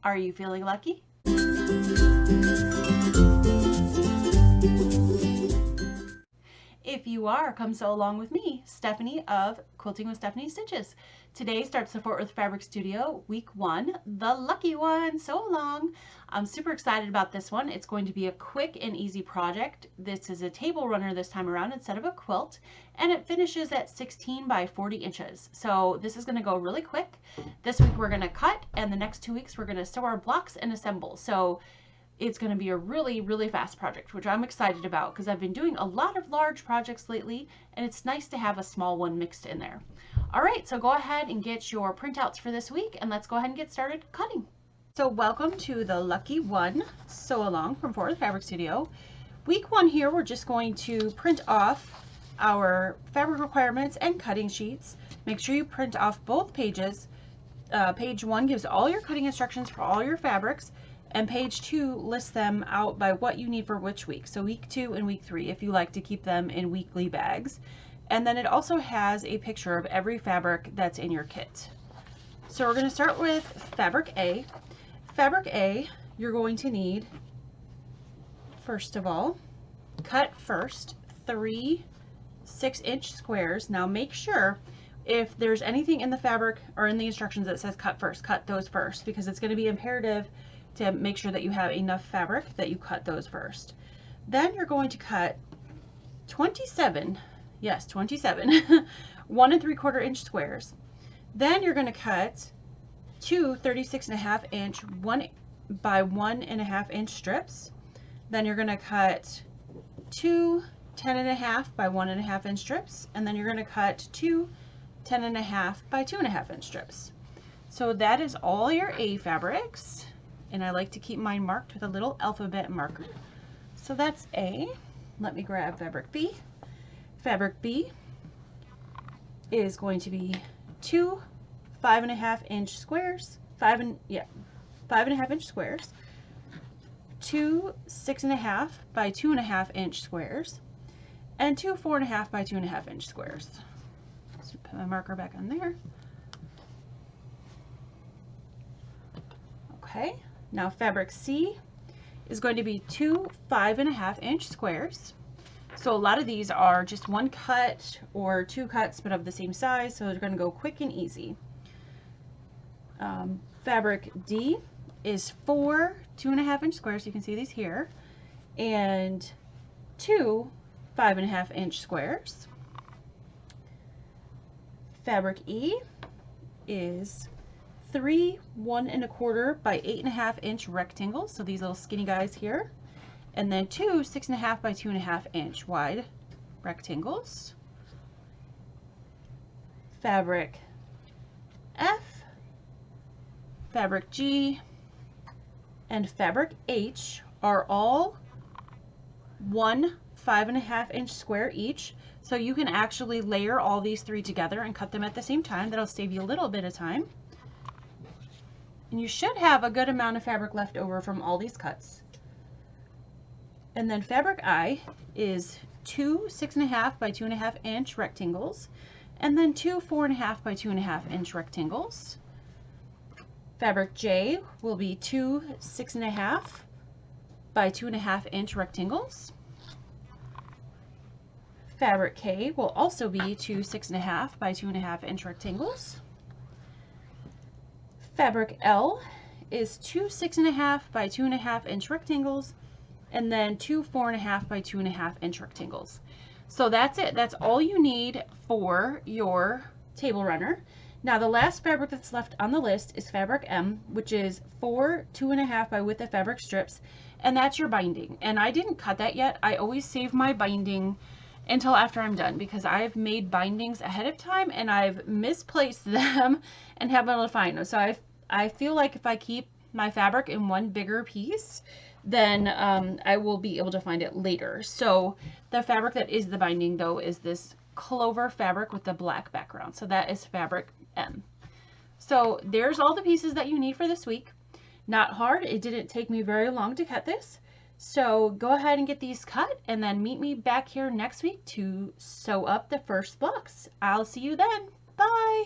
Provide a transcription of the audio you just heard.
Are you feeling lucky? If you are, come sew along with me, Stephanie of Quilting with Stephanie Stitches. Today starts the Fort Worth Fabric Studio week 1, the lucky one. Sew along. I'm super excited about this one. It's going to be a quick and easy project. This is a table runner this time around instead of a quilt, and it finishes at 16 by 40 inches. So this is going to go really quick. This week we're going to cut, and the next 2 weeks we're going to sew our blocks and assemble. So it's going to be a really fast project, which I'm excited about because I've been doing a lot of large projects lately, and it's nice to have a small one mixed in there. All right, so go ahead and get your printouts for this week, and let's go ahead and get started cutting. So welcome to the Lucky One Sew Along from Fort Worth Fabric Studio. Week 1 here, we're just going to print off our fabric requirements and cutting sheets. Make sure you print off both pages. Page 1 gives all your cutting instructions for all your fabrics, and page 2 lists them out by what you need for which week. So week 2 and week 3, if you like to keep them in weekly bags. And then it also has a picture of every fabric that's in your kit. So we're going to start with fabric A. Fabric A, you're going to need, first of all, cut first 3 6-inch squares. Now make sure if there's anything in the fabric or in the instructions that says cut first, cut those first, because it's going to be imperative to make sure that you have enough fabric that you cut those first. Then you're going to cut 27, yes, 27, 1 3/4 inch squares. Then you're going to cut 2 36.5 inch 1 by 1.5 inch strips. Then you're going to cut 2 10.5 by 1.5 inch strips, and then you're going to cut 2 10.5 by 2.5 inch strips. So that is all your A fabrics. And I like to keep mine marked with a little alphabet marker. So that's A. Let me grab fabric B. Fabric B is going to be 2 5.5 inch squares, 5.5 inch squares, 2 6.5 by 2.5 inch squares, and 2 4.5 by 2.5 inch squares. So put my marker back on there. Okay. Now fabric C is going to be 2 5.5 inch squares. So a lot of these are just one cut or 2 cuts, but of the same size, so they're going to go quick and easy. Fabric D is 4 2.5 inch squares. You can see these here, and 2 5.5 inch squares. Fabric E is 3 1 1/4 by 8.5 inch rectangles, so these little skinny guys here, and then 2 6.5 by 2.5 inch wide rectangles. Fabric F, fabric G, and fabric H are all 1 5.5 inch square each, so you can actually layer all these 3 together and cut them at the same time. That'll save you a little bit of time. And you should have a good amount of fabric left over from all these cuts. And then fabric I is 2 6.5 by 2.5 inch rectangles, and then 2 4.5 by 2.5 inch rectangles. Fabric J will be 2 6.5 by 2.5 inch rectangles. Fabric K will also be 2 6.5 by 2.5 inch rectangles. Fabric L is 2 6.5 by 2.5 inch rectangles, and then 2 4.5 by 2.5 inch rectangles. So that's it. That's all you need for your table runner. Now the last fabric that's left on the list is fabric M, which is 4 2.5 by width of fabric strips, and that's your binding. And I didn't cut that yet. I always save my binding until after I'm done, because I've made bindings ahead of time and I've misplaced them and haven't been able to find them. So I feel like if I keep my fabric in one bigger piece, then I will be able to find it later. So the fabric that is the binding though is this clover fabric with the black background. So that is fabric M. So there's all the pieces that you need for this week. Not hard. It didn't take me very long to cut this. So go ahead and get these cut, and then meet me back here next week to sew up the first blocks. I'll see you then. Bye.